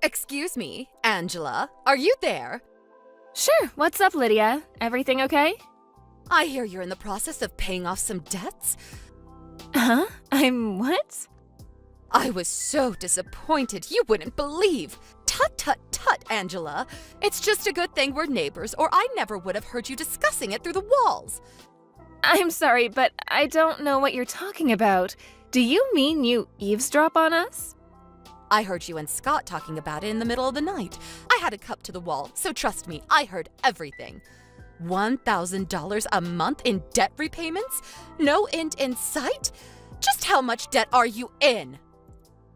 Excuse me, Angela, are you there? Sure, what's up, Lydia? Everything okay? I hear you're in the process of paying off some debts. Huh? I'm what? I was so disappointed, you wouldn't believe. Tut, tut, tut, Angela. It's just a good thing we're neighbors, or I never would have heard you discussing it through the walls. I'm sorry, but I don't know what you're talking about. Do you mean you eavesdrop on us? I heard you and Scott talking about it in the middle of the night. I had a cup to the wall, so trust me, I heard everything. $1,000 a month in debt repayments? No end in sight? Just how much debt are you in?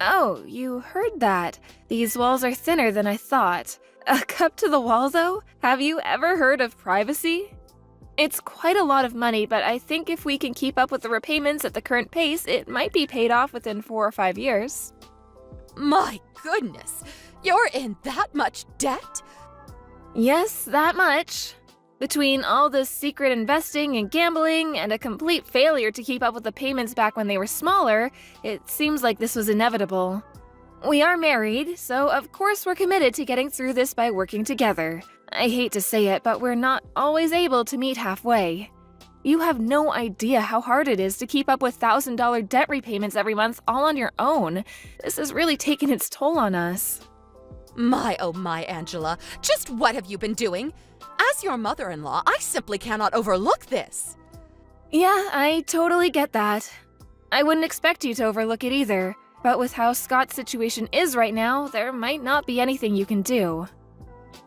Oh, you heard that. These walls are thinner than I thought. A cup to the wall, though? Have you ever heard of privacy? It's quite a lot of money, but I think if we can keep up with the repayments at the current pace, it might be paid off within 4 or 5 years. My goodness, you're in that much debt? Yes, that much. Between all the secret investing and gambling and a complete failure to keep up with the payments back when they were smaller, it seems like this was inevitable. We are married, so of course we're committed to getting through this by working together. I hate to say it, but we're not always able to meet halfway. You have no idea how hard it is to keep up with $1,000 debt repayments every month all on your own. This has really taken its toll on us. My, oh my, Angela, just what have you been doing? As your mother-in-law, I simply cannot overlook this. Yeah, I totally get that. I wouldn't expect you to overlook it either, but with how Scott's situation is right now, there might not be anything you can do.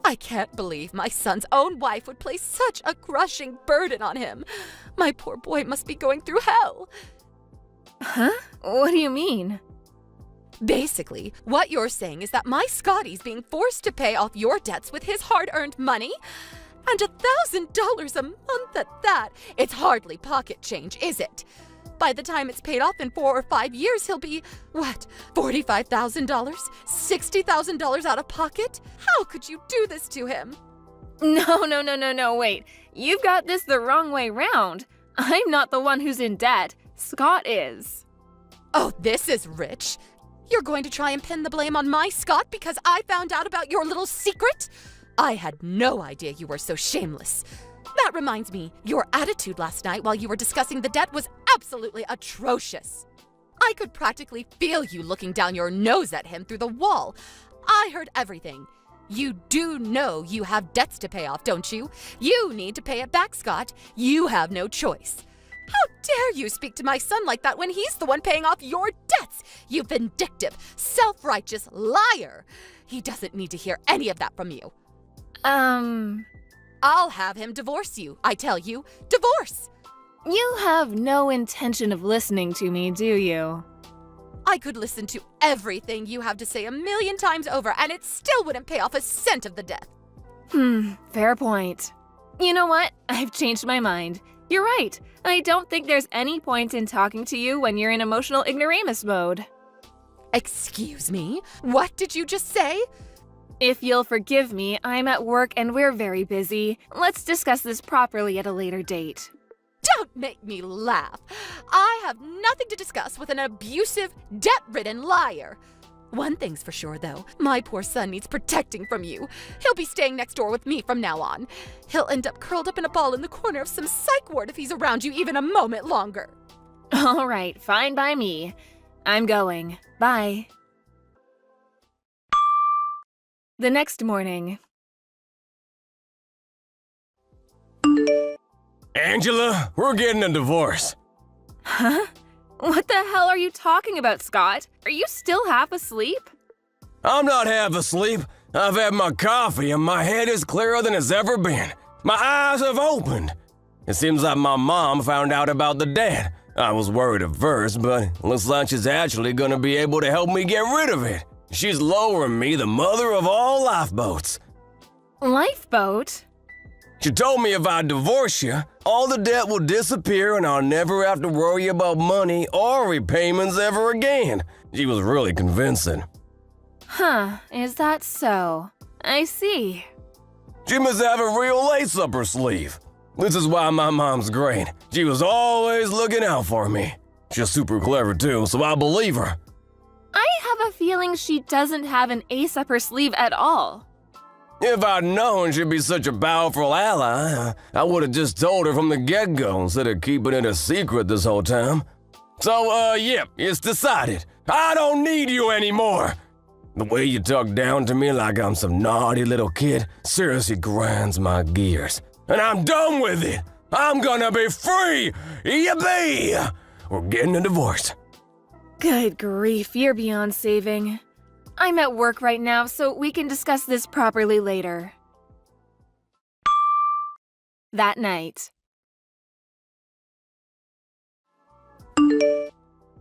I can't believe my son's own wife would place such a crushing burden on him. My poor boy must be going through hell. Huh? What do you mean? Basically, what you're saying is that my Scotty's being forced to pay off your debts with his hard-earned money? And $1,000 a month at that. It's hardly pocket change, is it? By the time it's paid off in 4 or 5 years, he'll be, what, $45,000? $60,000 out of pocket? How could you do this to him? No, wait. You've got this the wrong way round. I'm not the one who's in debt. Scott is. Oh, this is rich. You're going to try and pin the blame on my Scott because I found out about your little secret? I had no idea you were so shameless. That reminds me, your attitude last night while you were discussing the debt was absolutely atrocious. I could practically feel you looking down your nose at him through the wall. I heard everything. You do know you have debts to pay off, don't you? You need to pay it back, Scott. You have no choice. How dare you speak to my son like that when he's the one paying off your debts? You vindictive, self-righteous liar. He doesn't need to hear any of that from you. I'll have him divorce you, I tell you. Divorce! You have no intention of listening to me, do you? I could listen to everything you have to say 1,000,000 times over, and it still wouldn't pay off a cent of the debt. Fair point. You know what? I've changed my mind. You're right. I don't think there's any point in talking to you when you're in emotional ignoramus mode. Excuse me? What did you just say? If you'll forgive me, I'm at work and we're very busy. Let's discuss this properly at a later date. Don't make me laugh. I have nothing to discuss with an abusive, debt-ridden liar. One thing's for sure, though. My poor son needs protecting from you. He'll be staying next door with me from now on. He'll end up curled up in a ball in the corner of some psych ward if he's around you even a moment longer. All right, fine by me. I'm going. Bye. The next morning. Angela, we're getting a divorce. Huh? What the hell are you talking about, Scott? Are you still half asleep? I'm not half asleep. I've had my coffee and my head is clearer than it's ever been. My eyes have opened. It seems like my mom found out about the debt. I was worried at first, but it looks like she's actually gonna be able to help me get rid of it. She's lowering me the mother of all lifeboats. Lifeboat? She told me if I divorce you, all the debt will disappear and I'll never have to worry about money or repayments ever again. She was really convincing. Huh, is that so? I see. She must have a real lace up her sleeve. This is why my mom's great. She was always looking out for me. She's super clever too, so I believe her. I have a feeling she doesn't have an ace up her sleeve at all. If I'd known she'd be such a powerful ally, I would have just told her from the get-go instead of keeping it a secret this whole time. So, yep, it's decided. I don't need you anymore. The way you talk down to me like I'm some naughty little kid seriously grinds my gears. And I'm done with it. I'm gonna be free! Yippee! We're getting a divorce. Good grief, you're beyond saving. I'm at work right now, so we can discuss this properly later. That night.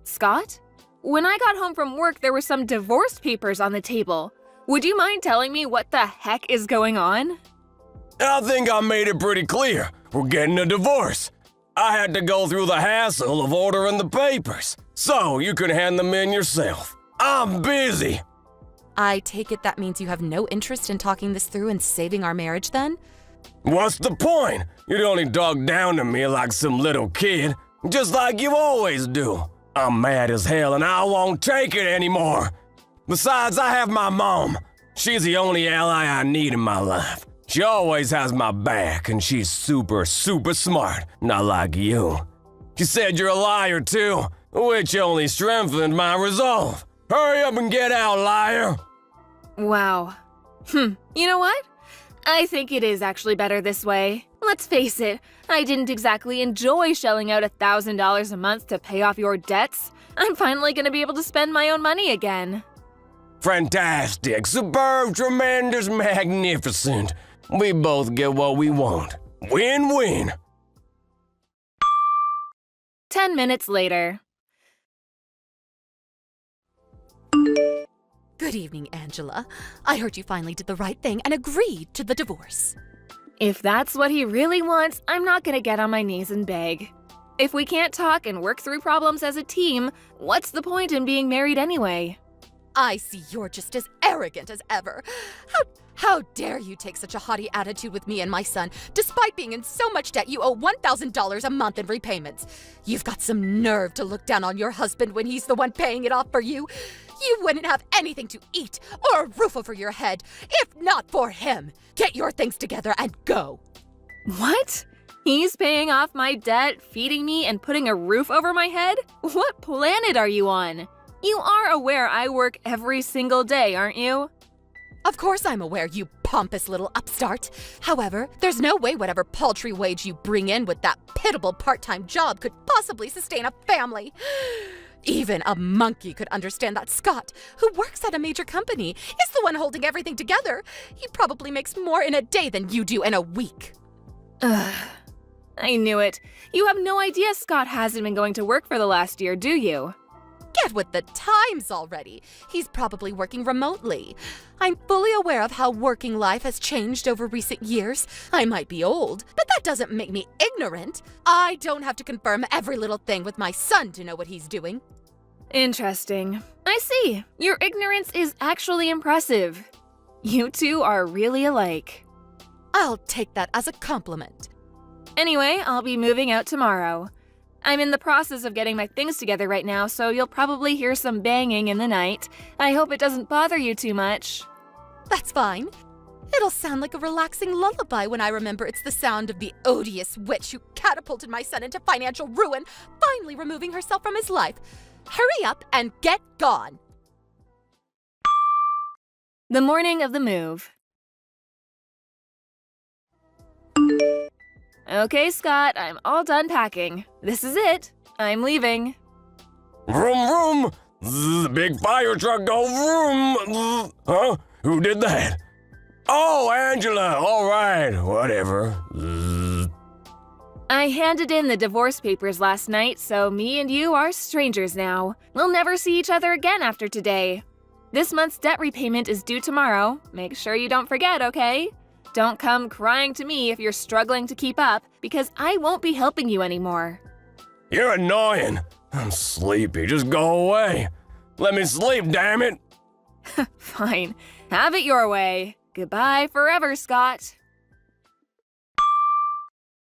Scott? When I got home from work, there were some divorce papers on the table. Would you mind telling me what the heck is going on? I think I made it pretty clear. We're getting a divorce. I had to go through the hassle of ordering the papers, so you can hand them in yourself. I'm busy. I take it that means you have no interest in talking this through and saving our marriage then? What's the point? You'd only talk down to me like some little kid, just like you always do. I'm mad as hell and I won't take it anymore. Besides, I have my mom. She's the only ally I need in my life. She always has my back and she's super smart, not like you. She said you're a liar too, which only strengthened my resolve. Hurry up and get out, liar! Wow. You know what? I think it is actually better this way. Let's face it, I didn't exactly enjoy shelling out $1,000 a month to pay off your debts. I'm finally gonna be able to spend my own money again. Fantastic, superb, tremendous, magnificent. We both get what we want. Win-win. 10 minutes later. Good evening, Angela. I heard you finally did the right thing and agreed to the divorce. If that's what he really wants, I'm not gonna get on my knees and beg. If we can't talk and work through problems as a team, what's the point in being married anyway? I see you're just as arrogant as ever. How dare you take such a haughty attitude with me and my son? Despite being in so much debt, you owe $1,000 a month in repayments. You've got some nerve to look down on your husband when he's the one paying it off for you. You wouldn't have anything to eat or a roof over your head if not for him. Get your things together and go. What? He's paying off my debt, feeding me, and putting a roof over my head? What planet are you on? You are aware I work every single day, aren't you? Of course I'm aware, you pompous little upstart. However, there's no way whatever paltry wage you bring in with that pitiable part-time job could possibly sustain a family. Even a monkey could understand that Scott, who works at a major company, is the one holding everything together. He probably makes more in a day than you do in a week. Ugh. I knew it. You have no idea Scott hasn't been going to work for the last year, do you? Get with the times already. He's probably working remotely. I'm fully aware of how working life has changed over recent years. I might be old, but that doesn't make me ignorant. I don't have to confirm every little thing with my son to know what he's doing. Interesting. I see. Your ignorance is actually impressive. You two are really alike. I'll take that as a compliment. Anyway, I'll be moving out tomorrow. I'm in the process of getting my things together right now, so you'll probably hear some banging in the night. I hope it doesn't bother you too much. That's fine. It'll sound like a relaxing lullaby when I remember it's the sound of the odious witch who catapulted my son into financial ruin, finally removing herself from his life. Hurry up and get gone. The morning of the move. Okay, Scott, I'm all done packing. This is it. I'm leaving. Vroom, vroom. The big fire truck go vroom. Huh? Who did that? Oh, Angela. All right. Whatever. I handed in the divorce papers last night, so me and you are strangers now. We'll never see each other again after today. This month's debt repayment is due tomorrow. Make sure you don't forget, okay? Don't come crying to me if you're struggling to keep up, because I won't be helping you anymore. You're annoying. I'm sleepy. Just go away. Let me sleep, damn it. Fine. Have it your way. Goodbye forever, Scott.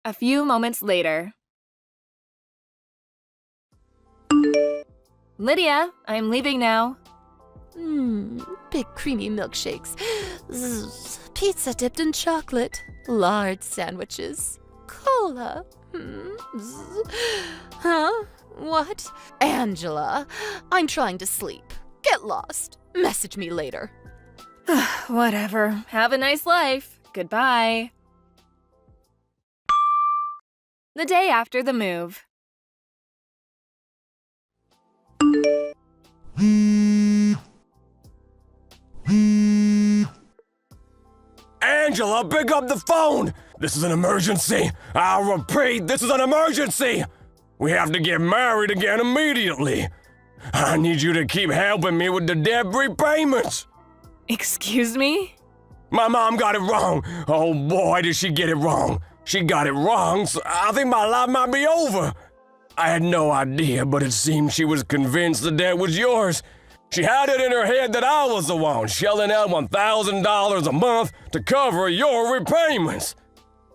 A few moments later. Lydia, I'm leaving now. Big creamy milkshakes. Zzz, pizza dipped in chocolate. Lard sandwiches. Cola. Zzz. Huh? What? Angela, I'm trying to sleep. Get lost. Message me later. Whatever. Have a nice life. Goodbye. The day after the move. Angela, pick up the phone! This is an emergency! I'll repeat, this is an emergency! We have to get married again immediately! I need you to keep helping me with the debt repayments! Excuse me? My mom got it wrong! Oh boy, did she get it wrong! She got it wrong, so I think my life might be over! I had no idea, but it seemed she was convinced the debt was yours. She had it in her head that I was the one shelling out $1,000 a month to cover your repayments.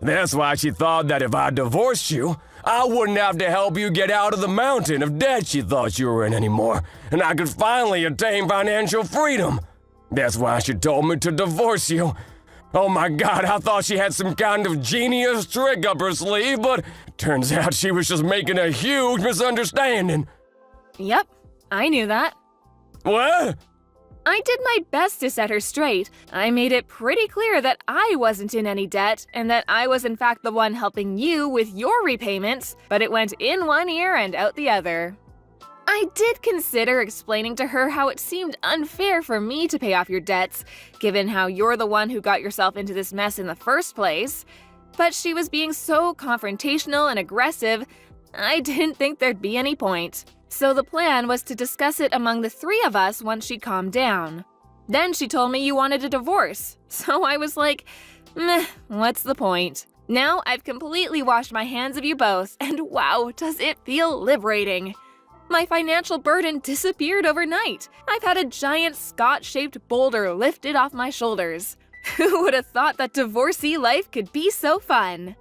That's why she thought that if I divorced you, I wouldn't have to help you get out of the mountain of debt she thought you were in anymore, and I could finally attain financial freedom. That's why she told me to divorce you. Oh my God, I thought she had some kind of genius trick up her sleeve, but turns out she was just making a huge misunderstanding. Yep, I knew that. What? I did my best to set her straight. I made it pretty clear that I wasn't in any debt and that I was in fact the one helping you with your repayments, but it went in one ear and out the other. I did consider explaining to her how it seemed unfair for me to pay off your debts, given how you're the one who got yourself into this mess in the first place. But she was being so confrontational and aggressive, I didn't think there'd be any point. So the plan was to discuss it among the three of us once she calmed down. Then she told me you wanted a divorce, so I was like, meh, what's the point? Now I've completely washed my hands of you both, and wow, does it feel liberating. My financial burden disappeared overnight. I've had a giant Scott-shaped boulder lifted off my shoulders. Who would have thought that divorcee life could be so fun?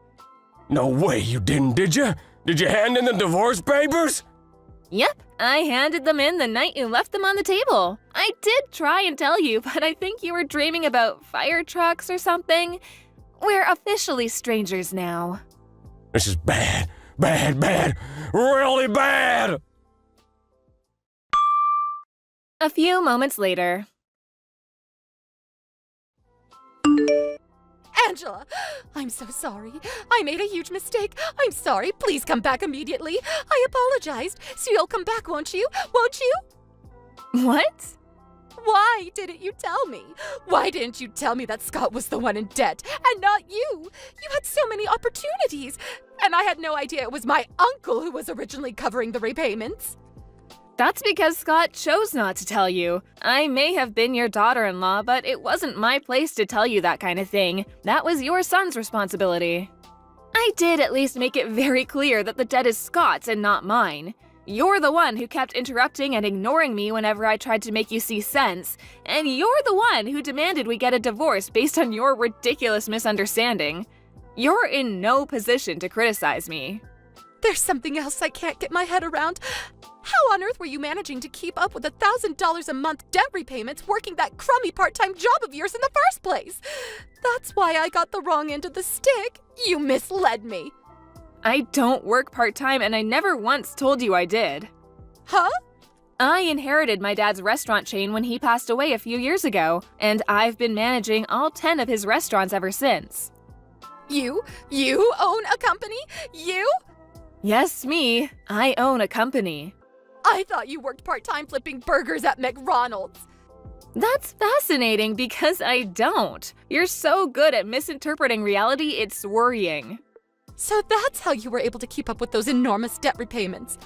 No way you didn't, did you? Did you hand in the divorce papers? Yep, I handed them in the night you left them on the table. I did try and tell you, but I think you were dreaming about fire trucks or something. We're officially strangers now. This is bad, really bad! A few moments later. Angela, I'm so sorry. I made a huge mistake. I'm sorry. Please come back immediately. I apologized. So you'll come back, won't you? Won't you? What? Why didn't you tell me? Why didn't you tell me that Scott was the one in debt and not you? You had so many opportunities. And I had no idea it was my uncle who was originally covering the repayments. That's because Scott chose not to tell you. I may have been your daughter-in-law, but it wasn't my place to tell you that kind of thing. That was your son's responsibility. I did at least make it very clear that the debt is Scott's and not mine. You're the one who kept interrupting and ignoring me whenever I tried to make you see sense, and you're the one who demanded we get a divorce based on your ridiculous misunderstanding. You're in no position to criticize me. There's something else I can't get my head around. How on earth were you managing to keep up with $1,000 a month debt repayments working that crummy part-time job of yours in the first place? That's why I got the wrong end of the stick. You misled me. I don't work part-time and I never once told you I did. Huh? I inherited my dad's restaurant chain when he passed away a few years ago, and I've been managing all 10 of his restaurants ever since. You own a company? You? Yes, me. I own a company. I thought you worked part-time flipping burgers at McDonald's. That's fascinating because I don't. You're so good at misinterpreting reality, it's worrying. So that's how you were able to keep up with those enormous debt repayments.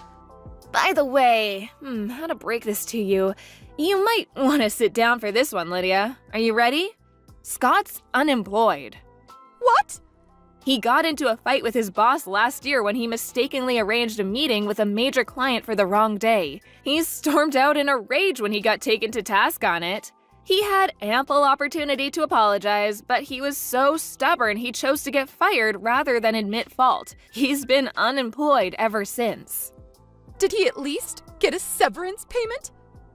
By the way, how to break this to you? You might want to sit down for this one, Lydia. Are you ready? Scott's unemployed. What? He got into a fight with his boss last year when he mistakenly arranged a meeting with a major client for the wrong day. He stormed out in a rage when he got taken to task on it. He had ample opportunity to apologize, but he was so stubborn he chose to get fired rather than admit fault. He's been unemployed ever since. Did he at least get a severance payment?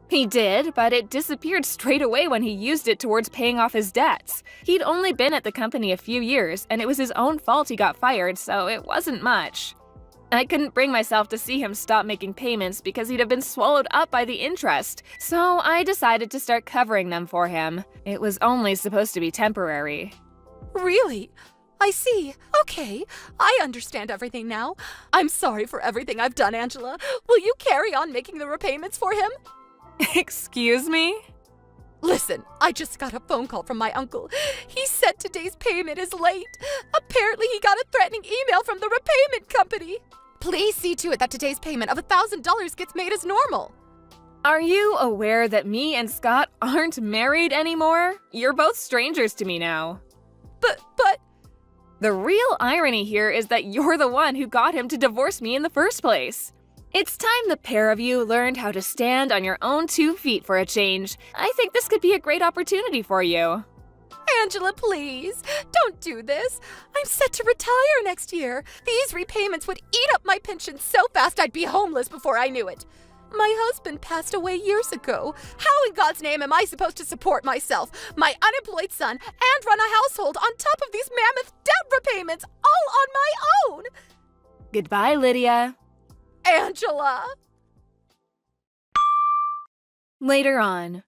He did, but it disappeared straight away when he used it towards paying off his debts. He'd only been at the company a few years, and it was his own fault he got fired, so it wasn't much. I couldn't bring myself to see him stop making payments because he'd have been swallowed up by the interest, so I decided to start covering them for him. It was only supposed to be temporary. Really? I see. Okay, I understand everything now. I'm sorry for everything I've done, Angela. Will you carry on making the repayments for him? Excuse me? Listen, I just got a phone call from my uncle. He said today's payment is late. Apparently he got a threatening email from the repayment company. Please see to it that today's payment of $1,000 gets made as normal. Are you aware that me and Scott aren't married anymore? You're both strangers to me now. But... The real irony here is that you're the one who got him to divorce me in the first place. It's time the pair of you learned how to stand on your own 2 feet for a change. I think this could be a great opportunity for you. Angela, please, don't do this. I'm set to retire next year. These repayments would eat up my pension so fast I'd be homeless before I knew it. My husband passed away years ago. How in God's name am I supposed to support myself, my unemployed son, and run a household on top of these mammoth debt repayments all on my own? Goodbye, Lydia. Angela! Later on.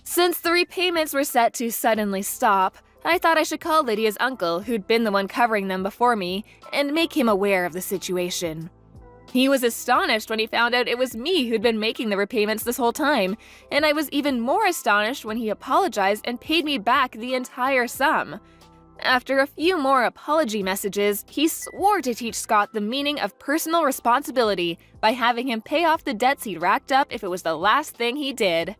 Since the repayments were set to suddenly stop, I thought I should call Lydia's uncle, who'd been the one covering them before me, and make him aware of the situation. He was astonished when he found out it was me who'd been making the repayments this whole time, and I was even more astonished when he apologized and paid me back the entire sum. After a few more apology messages, he swore to teach Scott the meaning of personal responsibility by having him pay off the debts he'd racked up if it was the last thing he did.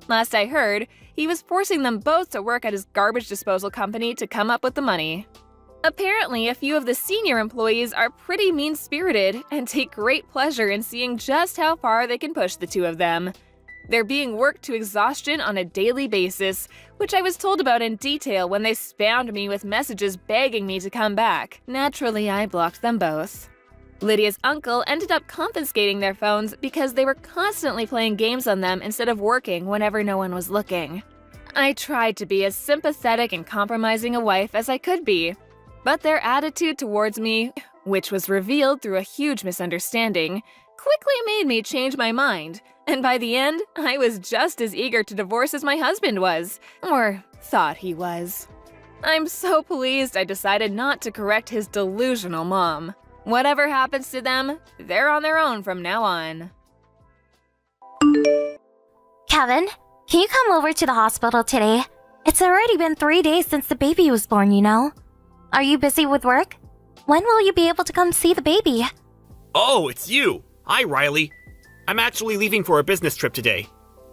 Last I heard, he was forcing them both to work at his garbage disposal company to come up with the money. Apparently, a few of the senior employees are pretty mean-spirited and take great pleasure in seeing just how far they can push the two of them. They're being worked to exhaustion on a daily basis, which I was told about in detail when they spammed me with messages begging me to come back. Naturally, I blocked them both. Lydia's uncle ended up confiscating their phones because they were constantly playing games on them instead of working whenever no one was looking. I tried to be as sympathetic and compromising a wife as I could be, but their attitude towards me, which was revealed through a huge misunderstanding, quickly made me change my mind, and by the end, I was just as eager to divorce as my husband was, or thought he was. I'm so pleased I decided not to correct his delusional mom. Whatever happens to them, they're on their own from now on. Kevin, can you come over to the hospital today? It's already been 3 days since the baby was born, you know. Are you busy with work? When will you be able to come see the baby? Oh, it's you! Hi, Riley. I'm actually leaving for a business trip today.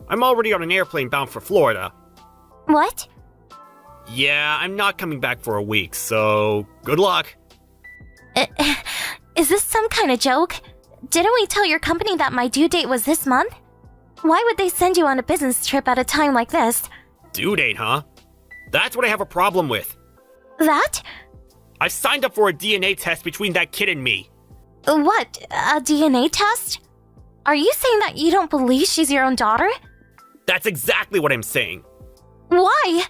I'm already on an airplane bound for Florida. What? Yeah, I'm not coming back for a week, so good luck. Is this some kind of joke? Didn't we tell your company that my due date was this month? Why would they send you on a business trip at a time like this? Due date, huh? That's what I have a problem with. That? I've signed up for a DNA test between that kid and me. What? A DNA test? Are you saying that you don't believe she's your own daughter? That's exactly what I'm saying. Why?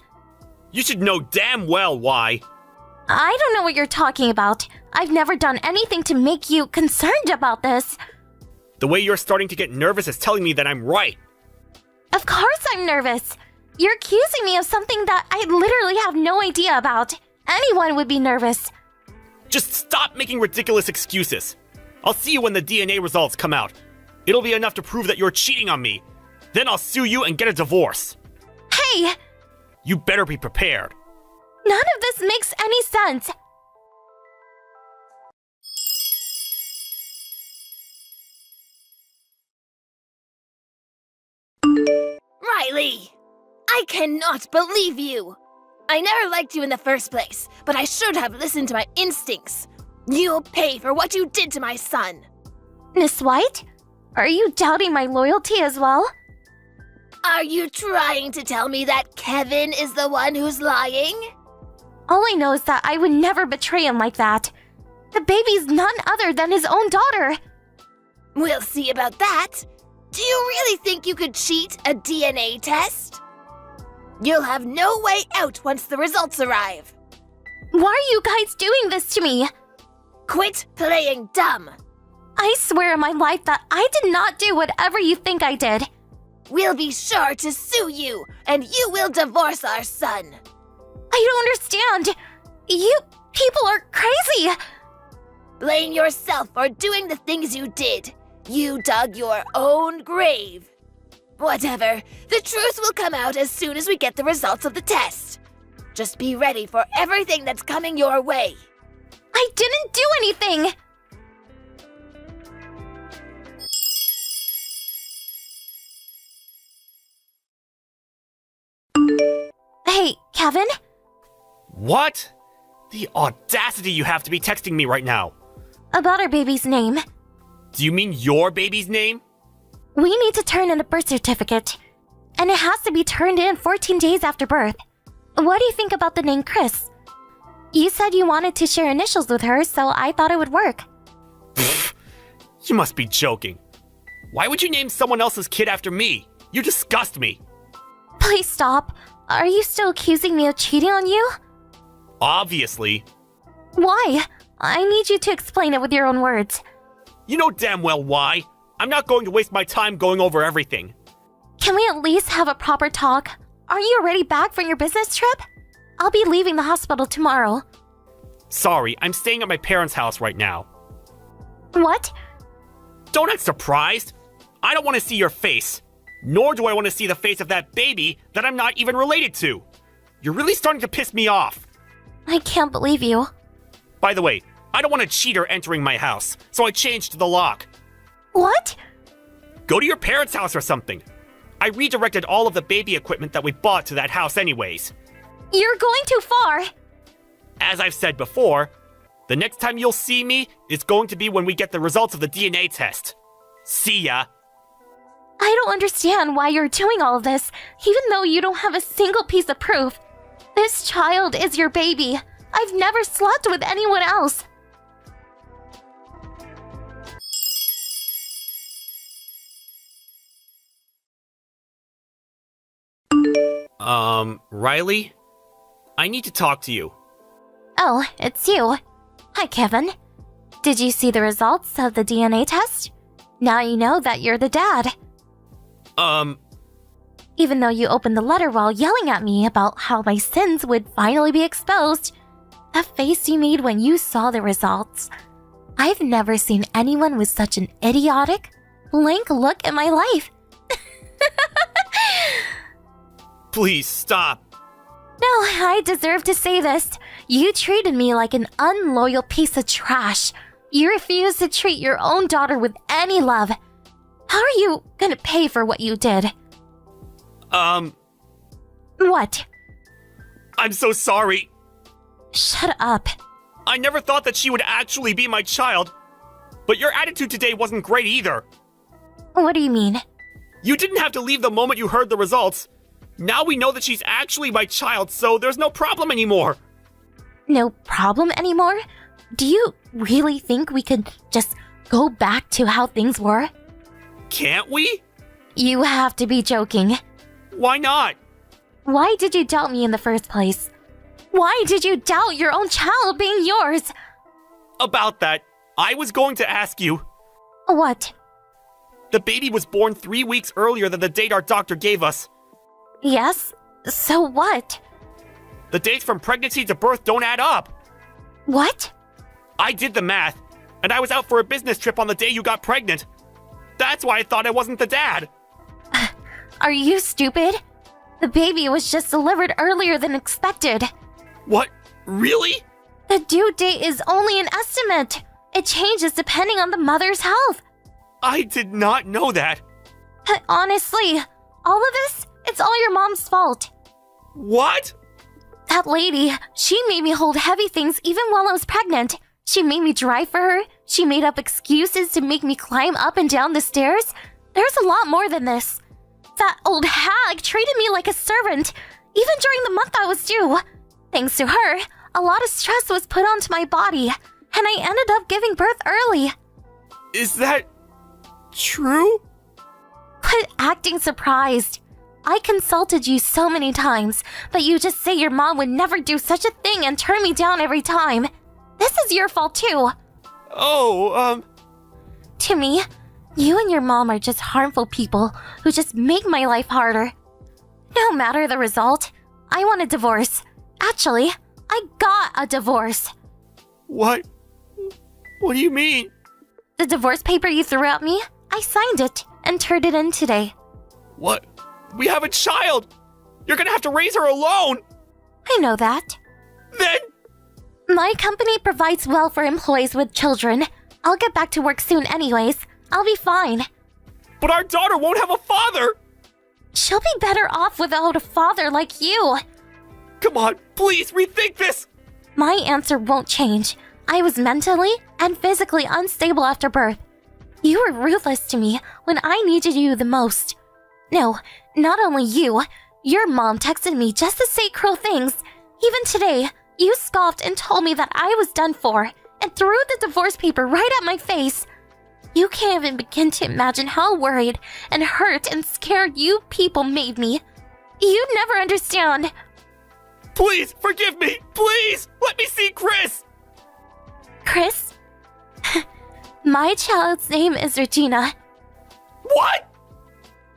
You should know damn well why. I don't know what you're talking about. I've never done anything to make you concerned about this. The way you're starting to get nervous is telling me that I'm right. Of course I'm nervous. You're accusing me of something that I literally have no idea about. Anyone would be nervous. Just stop making ridiculous excuses. I'll see you when the DNA results come out. It'll be enough to prove that you're cheating on me. Then I'll sue you and get a divorce. Hey! You better be prepared. None of this makes any sense. Riley! I cannot believe you! I never liked you in the first place, but I should have listened to my instincts. You'll pay for what you did to my son. Miss White? Are you doubting my loyalty as well? Are you trying to tell me that Kevin is the one who's lying? All I know is that I would never betray him like that. The baby's none other than his own daughter. We'll see about that. Do you really think you could cheat a DNA test? You'll have no way out once the results arrive. Why are you guys doing this to me? Quit playing dumb. I swear on my life that I did not do whatever you think I did. We'll be sure to sue you, and you will divorce our son. I don't understand. You people are crazy. Blame yourself for doing the things you did. You dug your own grave. Whatever, the truth will come out as soon as we get the results of the test. Just be ready for everything that's coming your way. I didn't do anything. Hey, Kevin? What? The audacity you have to be texting me right now. About our baby's name. Do you mean your baby's name? We need to turn in a birth certificate. And it has to be turned in 14 days after birth. What do you think about the name Chris? You said you wanted to share initials with her, so I thought it would work. You must be joking. Why would you name someone else's kid after me? You disgust me. Please stop. Are you still accusing me of cheating on you? Obviously. Why? I need you to explain it with your own words. You know damn well why. I'm not going to waste my time going over everything. Can we at least have a proper talk? Aren't you already back from your business trip? I'll be leaving the hospital tomorrow. Sorry, I'm staying at my parents' house right now. What? Don't act surprised. I don't want to see your face. Nor do I want to see the face of that baby that I'm not even related to. You're really starting to piss me off. I can't believe you. By the way, I don't want a cheater entering my house, so I changed the lock. What? Go to your parents' house or something. I redirected all of the baby equipment that we bought to that house anyways. You're going too far. As I've said before, the next time you'll see me is going to be when we get the results of the DNA test. See ya. I don't understand why you're doing all of this, even though you don't have a single piece of proof. This child is your baby. I've never slept with anyone else. Riley? I need to talk to you. Oh, it's you. Hi, Kevin. Did you see the results of the DNA test? Now you know that you're the dad. Even though you opened the letter while yelling at me about how my sins would finally be exposed, the face you made when you saw the results. I've never seen anyone with such an idiotic, blank look in my life. Please stop. No, I deserve to say this. You treated me like an unloyal piece of trash. You refused to treat your own daughter with any love. How are you gonna pay for what you did? What? I'm so sorry. Shut up. I never thought that she would actually be my child. But your attitude today wasn't great either. What do you mean? You didn't have to leave the moment you heard the results. Now we know that she's actually my child, so there's no problem anymore. No problem anymore? Do you really think we could just go back to how things were? Can't we? You have to be joking. Why not? Why did you doubt me in the first place? Why did you doubt your own child being yours? About that, I was going to ask you. What? The baby was born 3 weeks earlier than the date our doctor gave us. Yes? So what? The dates from pregnancy to birth don't add up. What? I did the math, and I was out for a business trip on the day you got pregnant. That's why I thought I wasn't the dad. Are you stupid? The baby was just delivered earlier than expected. What? Really? The due date is only an estimate. It changes depending on the mother's health. I did not know that. Honestly, all of this, it's all your mom's fault. What? That lady, she made me hold heavy things even while I was pregnant. She made me drive for her. She made up excuses to make me climb up and down the stairs. There's a lot more than this. That old hag treated me like a servant, even during the month I was due. Thanks to her, a lot of stress was put onto my body, and I ended up giving birth early. Is that true? Quit acting surprised. I consulted you so many times, but you just say your mom would never do such a thing and turn me down every time. This is your fault too. Oh, To me, you and your mom are just harmful people who just make my life harder. No matter the result, I want a divorce. Actually, I got a divorce. What? What do you mean? The divorce paper you threw at me, I signed it and turned it in today. What? We have a child! You're gonna have to raise her alone! I know that. Then... My company provides well for employees with children. I'll get back to work soon anyways. I'll be fine. But our daughter won't have a father! She'll be better off without a father like you. Come on, please rethink this! My answer won't change. I was mentally and physically unstable after birth. You were ruthless to me when I needed you the most. No, not only you. Your mom texted me just to say cruel things. Even today, you scoffed and told me that I was done for and threw the divorce paper right at my face. You can't even begin to imagine how worried and hurt and scared you people made me. You'd never understand. Please, forgive me! Please! Let me see Chris! Chris? My child's name is Regina. What?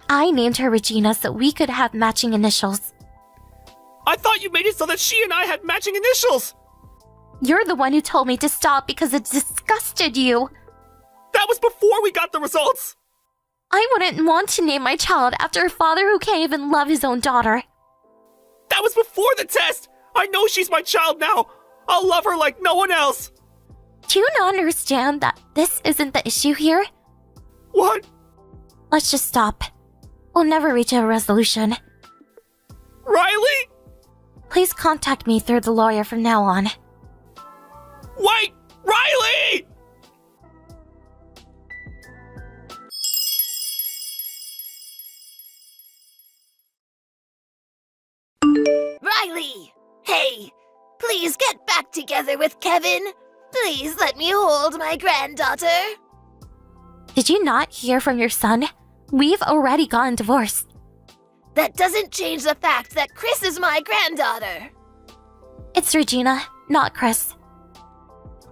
I named her Regina so we could have matching initials. I thought you made it so that she and I had matching initials! You're the one who told me to stop because it disgusted you. That was before we got the results! I wouldn't want to name my child after a father who can't even love his own daughter. That was before the test! I know she's my child now! I'll love her like no one else! Do you not understand that this isn't the issue here? What? Let's just stop. We'll never reach a resolution. Riley? Please contact me through the lawyer from now on. Wait! Riley! Riley! Hey! Please get back together with Kevin. Please let me hold my granddaughter. Did you not hear from your son? We've already gotten divorced. That doesn't change the fact that Chris is my granddaughter. It's Regina, not Chris.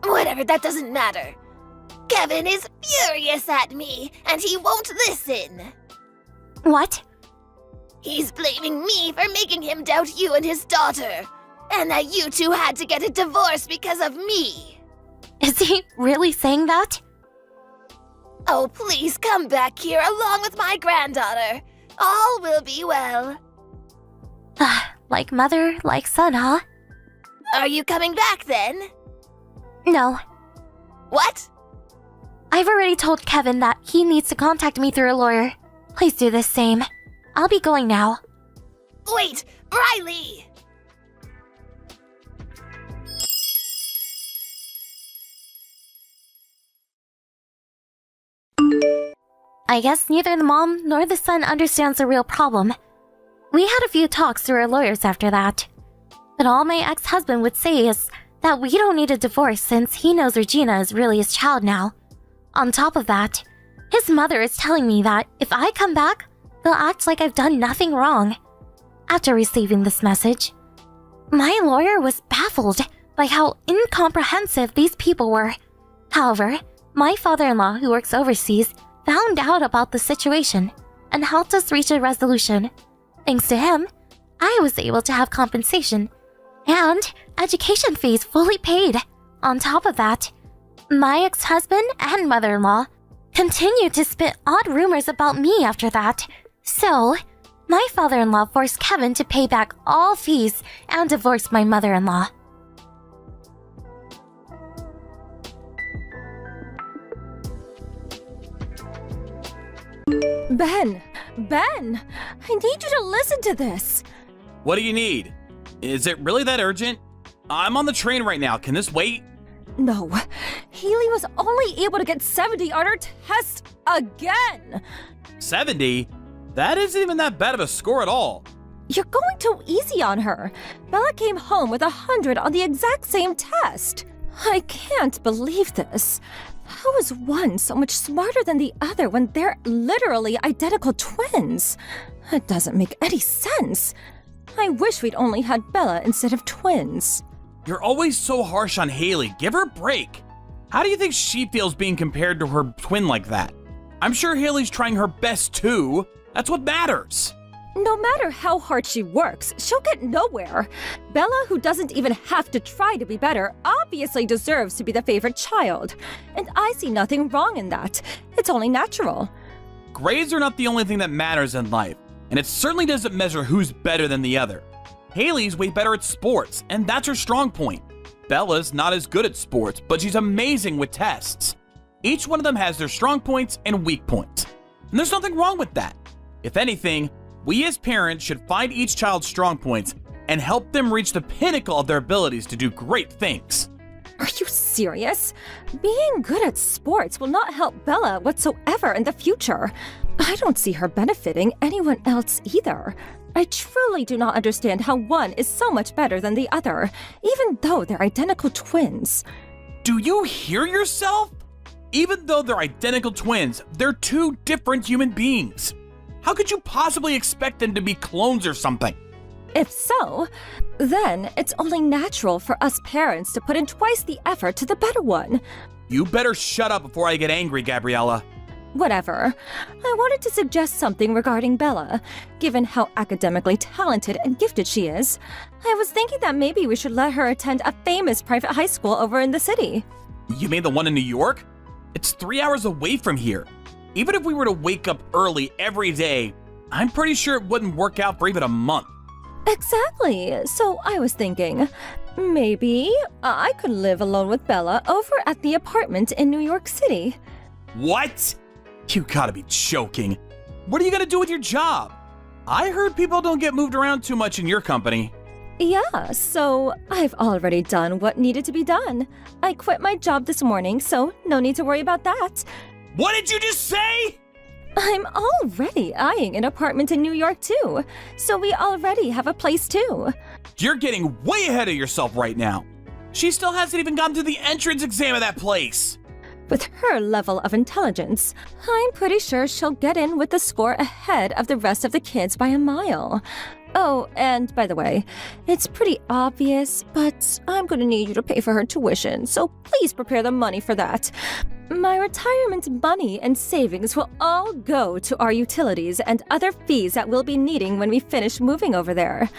Whatever, that doesn't matter. Kevin is furious at me, and he won't listen. What? He's blaming me for making him doubt you and his daughter, and that you two had to get a divorce because of me. Is he really saying that? Oh, please come back here along with my granddaughter. All will be well. Like mother, like son, huh? Are you coming back then? No. What? I've already told Kevin that he needs to contact me through a lawyer. Please do the same. I'll be going now. Wait, Riley! I guess neither the mom nor the son understands the real problem. We had a few talks through our lawyers after that. But all my ex-husband would say is that we don't need a divorce since he knows Regina is really his child now. On top of that, his mother is telling me that if I come back, they'll act like I've done nothing wrong. After receiving this message, my lawyer was baffled by how incomprehensive these people were. However, my father-in-law, who works overseas, found out about the situation and helped us reach a resolution. Thanks to him, I was able to have compensation and education fees fully paid. On top of that, my ex-husband and mother-in-law continued to spit odd rumors about me after that. So, my father-in-law forced Kevin to pay back all fees and divorce my mother-in-law. Ben! I need you to listen to this! What do you need? Is it really that urgent? I'm on the train right now. Can this wait? No, Haley was only able to get 70 on her test again! 70? That isn't even that bad of a score at all. You're going too easy on her. Bella came home with 100 on the exact same test. I can't believe this. How is one so much smarter than the other when they're literally identical twins? It doesn't make any sense. I wish we'd only had Bella instead of twins. You're always so harsh on Haley. Give her a break. How do you think she feels being compared to her twin like that? I'm sure Haley's trying her best too. That's what matters. No matter how hard she works, she'll get nowhere. Bella, who doesn't even have to try to be better, obviously deserves to be the favorite child. And I see nothing wrong in that. It's only natural. Grades are not the only thing that matters in life, and it certainly doesn't measure who's better than the other. Haley's way better at sports, and that's her strong point. Bella's not as good at sports, but she's amazing with tests. Each one of them has their strong points and weak points. And there's nothing wrong with that. If anything, we as parents should find each child's strong points and help them reach the pinnacle of their abilities to do great things. Are you serious? Being good at sports will not help Bella whatsoever in the future. I don't see her benefiting anyone else either. I truly do not understand how one is so much better than the other, even though they're identical twins. Do you hear yourself? Even though they're identical twins, they're two different human beings. How could you possibly expect them to be clones or something? If so, then it's only natural for us parents to put in twice the effort to the better one. You better shut up before I get angry, Gabriella. Whatever. I wanted to suggest something regarding Bella. Given how academically talented and gifted she is, I was thinking that maybe we should let her attend a famous private high school over in the city. You mean the one in New York? It's 3 hours away from here. Even if we were to wake up early every day, I'm pretty sure it wouldn't work out for even a month. Exactly. So I was thinking, maybe I could live alone with Bella over at the apartment in New York City. What? You gotta be joking. What are you gonna do with your job? I heard people don't get moved around too much in your company. Yeah, so I've already done what needed to be done. I quit my job this morning, so no need to worry about that. What did you just say? I'm already eyeing an apartment in New York too, so we already have a place too. You're getting way ahead of yourself right now. She still hasn't even gotten to the entrance exam of that place. With her level of intelligence, I'm pretty sure she'll get in with the score ahead of the rest of the kids by a mile. Oh, and by the way, it's pretty obvious, but I'm gonna need you to pay for her tuition, so please prepare the money for that. My retirement money and savings will all go to our utilities and other fees that we'll be needing when we finish moving over there.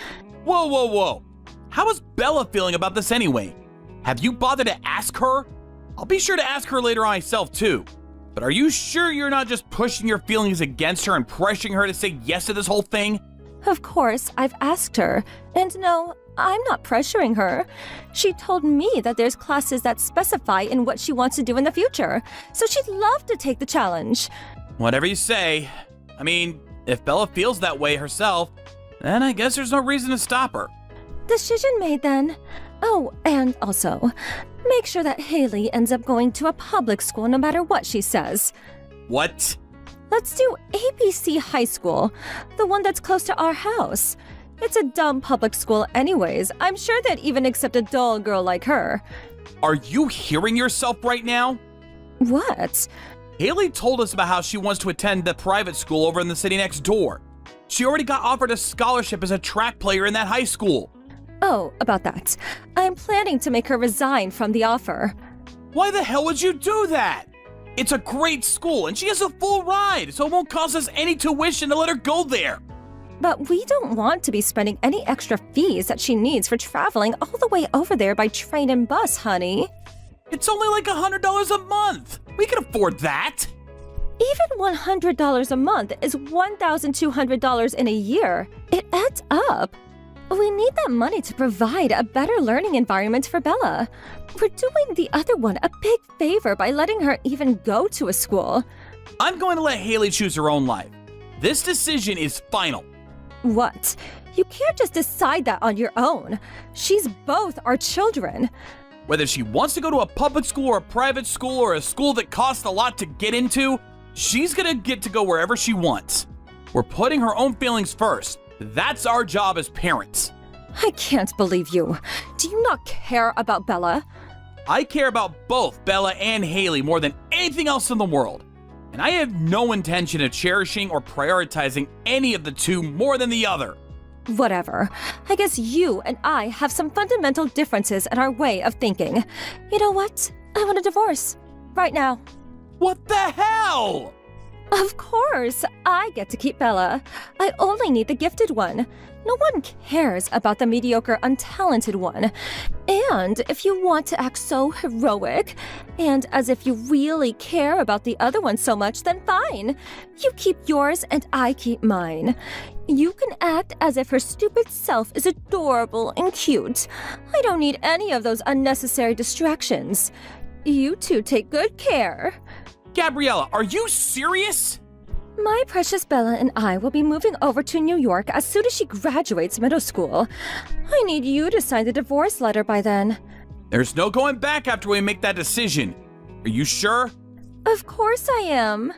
Whoa, whoa, whoa. How is Bella feeling about this anyway? Have you bothered to ask her? I'll be sure to ask her later on myself too. But are you sure you're not just pushing your feelings against her and pressuring her to say yes to this whole thing? Of course, I've asked her. And no, I'm not pressuring her. She told me that there's classes that specify in what she wants to do in the future, so she'd love to take the challenge. Whatever you say. I mean, if Bella feels that way herself, then I guess there's no reason to stop her. Decision made then. Oh, and also, make sure that Haley ends up going to a public school no matter what she says. What? Let's do ABC High School, the one that's close to our house. It's a dumb public school anyways. I'm sure they'd even accept a dull girl like her. Are you hearing yourself right now? What? Haley told us about how she wants to attend the private school over in the city next door. She already got offered a scholarship as a track player in that high school. Oh, about that. I'm planning to make her resign from the offer. Why the hell would you do that? It's a great school and she has a full ride, so it won't cost us any tuition to let her go there. But we don't want to be spending any extra fees that she needs for traveling all the way over there by train and bus, honey. It's only like $100 a month. We can afford that. Even $100 a month is $1,200 in a year. It adds up. We need that money to provide a better learning environment for Bella. We're doing the other one a big favor by letting her even go to a school. I'm going to let Haley choose her own life. This decision is final. What? You can't just decide that on your own. She's both our children. Whether she wants to go to a public school or a private school or a school that costs a lot to get into, she's gonna get to go wherever she wants. We're putting her own feelings first. That's our job as parents. I can't believe you. Do you not care about Bella? I care about both Bella and Haley more than anything else in the world. And I have no intention of cherishing or prioritizing any of the two more than the other. Whatever. I guess you and I have some fundamental differences in our way of thinking. You know what? I want a divorce. Right now. What the hell? Of course, I get to keep Bella. I only need the gifted one. No one cares about the mediocre, untalented one. And if you want to act so heroic, and as if you really care about the other one so much, then fine. You keep yours and I keep mine. You can act as if her stupid self is adorable and cute. I don't need any of those unnecessary distractions. You two take good care. Gabriella, are you serious? My precious Bella and I will be moving over to New York as soon as she graduates middle school. I need you to sign the divorce letter by then. There's no going back after we make that decision. Are you sure? Of course I am.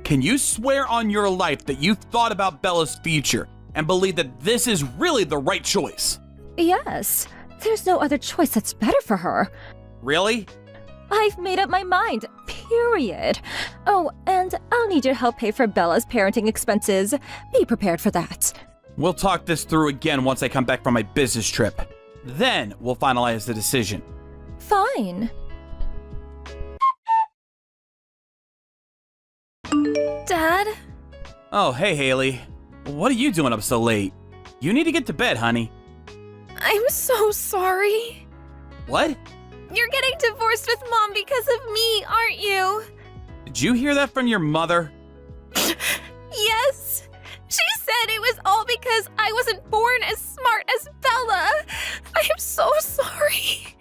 Can you swear on your life that you've thought about Bella's future and believe that this is really the right choice? Yes. There's no other choice that's better for her. Really? I've made up my mind, period. Oh, and I'll need your help pay for Bella's parenting expenses. Be prepared for that. We'll talk this through again once I come back from my business trip. Then we'll finalize the decision. Fine. Dad? Oh, hey, Haley. What are you doing up so late? You need to get to bed, honey. I'm so sorry. What? You're getting divorced with Mom because of me, aren't you? Did you hear that from your mother? Yes. She said it was all because I wasn't born as smart as Bella. I am so sorry.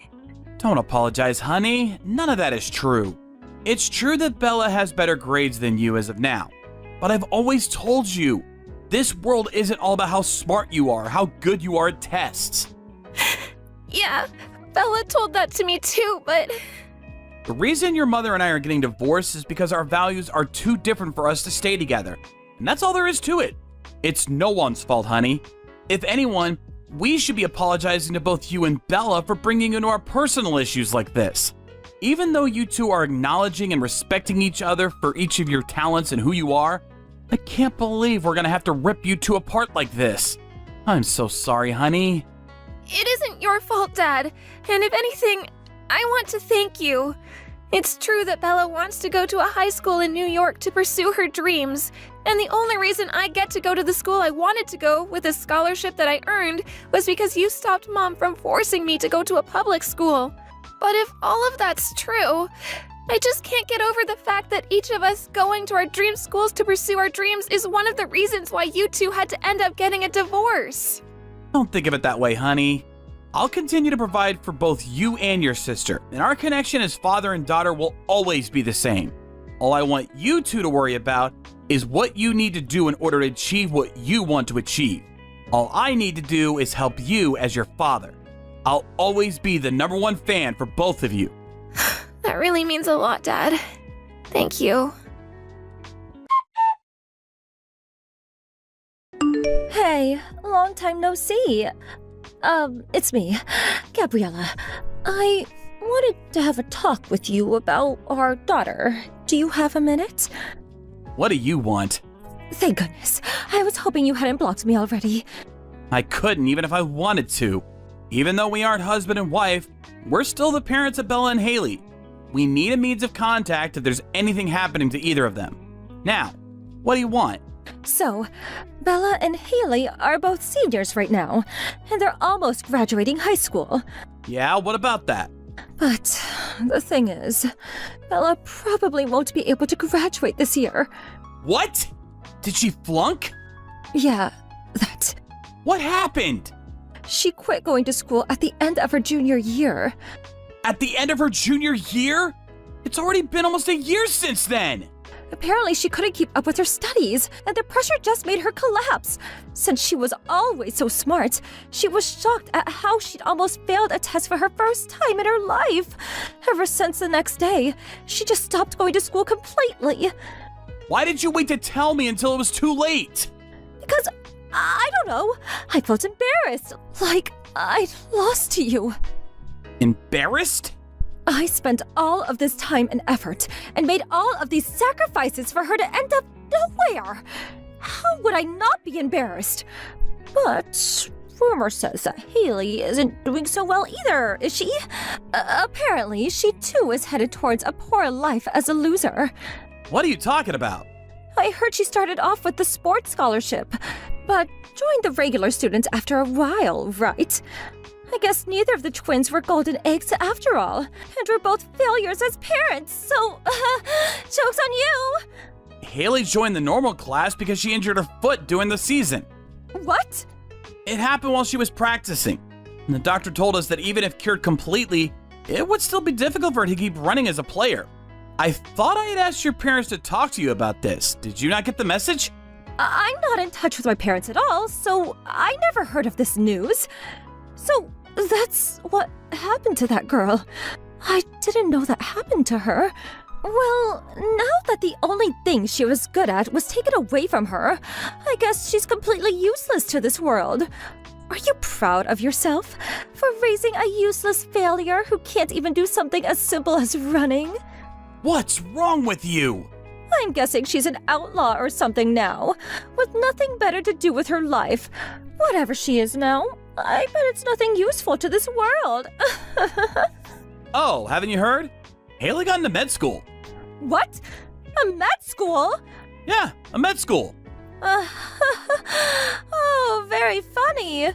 Don't apologize, honey. None of that is true. It's true that Bella has better grades than you as of now. But I've always told you, this world isn't all about how smart you are, how good you are at tests. Yeah, Bella told that to me too, but... The reason your mother and I are getting divorced is because our values are too different for us to stay together. And that's all there is to it. It's no one's fault, honey. If anyone, we should be apologizing to both you and Bella for bringing into our personal issues like this. Even though you two are acknowledging and respecting each other for each of your talents and who you are, I can't believe we're gonna have to rip you two apart like this. I'm so sorry, honey. It isn't your fault, Dad. And if anything, I want to thank you. It's true that Bella wants to go to a high school in New York to pursue her dreams. And the only reason I get to go to the school I wanted to go with a scholarship that I earned was because you stopped Mom from forcing me to go to a public school. But if all of that's true, I just can't get over the fact that each of us going to our dream schools to pursue our dreams is one of the reasons why you two had to end up getting a divorce. Don't think of it that way, honey. I'll continue to provide for both you and your sister, and our connection as father and daughter will always be the same. All I want you two to worry about is what you need to do in order to achieve what you want to achieve. All I need to do is help you as your father. I'll always be the #1 fan for both of you. That really means a lot, Dad. Thank you. Hey, long time no see. It's me, Gabriella. I wanted to have a talk with you about our daughter. Do you have a minute? What do you want? Thank goodness. I was hoping you hadn't blocked me already. I couldn't even if I wanted to. Even though we aren't husband and wife, we're still the parents of Bella and Haley. We need a means of contact if there's anything happening to either of them. Now, what do you want? So, Bella and Haley are both seniors right now, and they're almost graduating high school. Yeah, what about that? But the thing is, Bella probably won't be able to graduate this year. What? Did she flunk? Yeah, that. What happened? She quit going to school at the end of her junior year. At the end of her junior year? It's already been almost a year since then. Apparently, she couldn't keep up with her studies, and the pressure just made her collapse. Since she was always so smart, she was shocked at how she'd almost failed a test for her first time in her life. Ever since the next day, she just stopped going to school completely. Why did you wait to tell me until it was too late? Because, I don't know, I felt embarrassed, like I'd lost to you. Embarrassed? I spent all of this time and effort and made all of these sacrifices for her to end up nowhere. How would I not be embarrassed? But rumor says that Haley isn't doing so well either, is she? Apparently, she too is headed towards a poor life as a loser. What are you talking about? I heard she started off with the sports scholarship, but joined the regular students after a while, right? I guess neither of the twins were golden eggs after all, and we're both failures as parents, so, joke's on you! Haley joined the normal class because she injured her foot during the season. What? It happened while she was practicing, and the doctor told us that even if cured completely, it would still be difficult for her to keep running as a player. I thought I had asked your parents to talk to you about this. Did you not get the message? I'm not in touch with my parents at all, so I never heard of this news. So that's what happened to that girl. I didn't know that happened to her. Well, now that the only thing she was good at was taken away from her, I guess she's completely useless to this world. Are you proud of yourself for raising a useless failure who can't even do something as simple as running? What's wrong with you? I'm guessing she's an outlaw or something now, with nothing better to do with her life. Whatever she is now, I bet it's nothing useful to this world. Oh, haven't you heard? Haley got into med school. What? A med school? Yeah, a med school. Oh, very funny.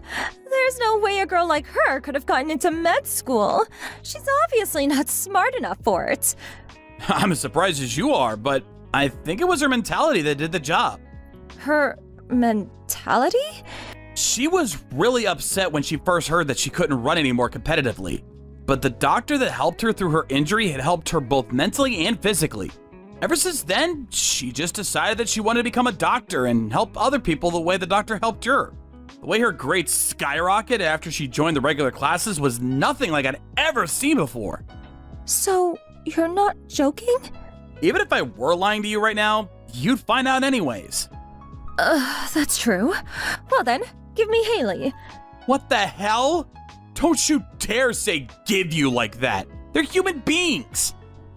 There's no way a girl like her could have gotten into med school. She's obviously not smart enough for it. I'm as surprised as you are, but I think it was her mentality that did the job. Her mentality? She was really upset when she first heard that she couldn't run anymore competitively. But the doctor that helped her through her injury had helped her both mentally and physically. Ever since then, she just decided that she wanted to become a doctor and help other people the way the doctor helped her. The way her grades skyrocketed after she joined the regular classes was nothing like I'd ever seen before. So, you're not joking? Even if I were lying to you right now, you'd find out anyways. That's true. Well then, give me Haley. What the hell? Don't you dare say give you like that. They're human beings.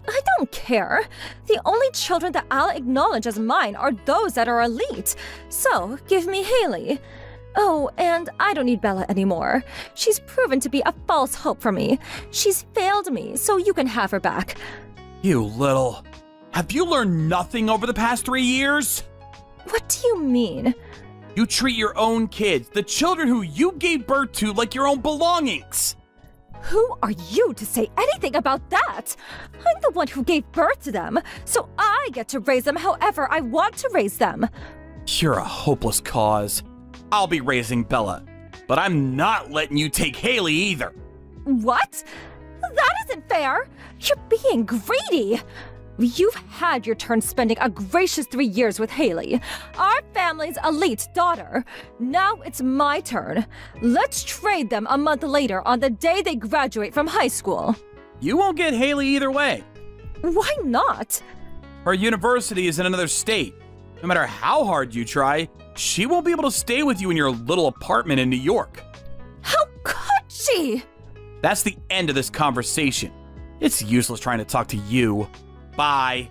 I don't care. The only children that I'll acknowledge as mine are those that are elite. So, give me Haley. Oh, and I don't need Bella anymore. She's proven to be a false hope for me. She's failed me, so you can have her back. You little... Have you learned nothing over the past 3 years? What do you mean? You treat your own kids, the children who you gave birth to, like your own belongings. Who are you to say anything about that? I'm the one who gave birth to them, so I get to raise them however I want to raise them. You're a hopeless cause. I'll be raising Bella, but I'm not letting you take Haley either. What? That isn't fair. You're being greedy. You've had your turn spending a gracious 3 years with Haley, our family's elite daughter. Now it's my turn. Let's trade them a month later on the day they graduate from high school. You won't get Haley either way. Why not? Her university is in another state. No matter how hard you try, she won't be able to stay with you in your little apartment in New York. How could she? That's the end of this conversation. It's useless trying to talk to you. Bye.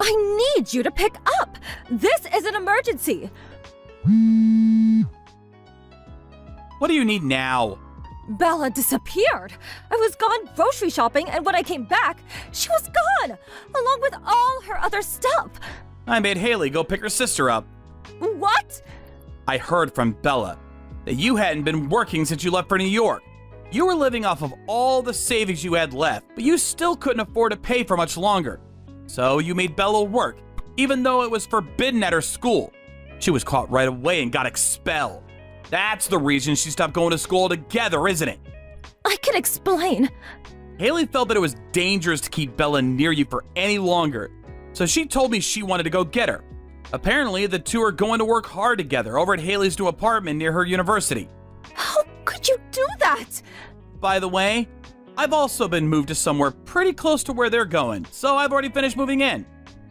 I need you to pick up. This is an emergency. What do you need now? Bella disappeared. I was gone grocery shopping, and when I came back, she was gone, along with all her other stuff. I made Haley go pick her sister up. What? I heard from Bella that you hadn't been working since you left for New York. You were living off of all the savings you had left, but you still couldn't afford to pay for much longer. So you made Bella work, even though it was forbidden at her school. She was caught right away and got expelled. That's the reason she stopped going to school altogether, isn't it? I can explain. Haley felt that it was dangerous to keep Bella near you for any longer, so she told me she wanted to go get her. Apparently, the two are going to work hard together over at Haley's new apartment near her university. How could you do that? By the way, I've also been moved to somewhere pretty close to where they're going, so I've already finished moving in.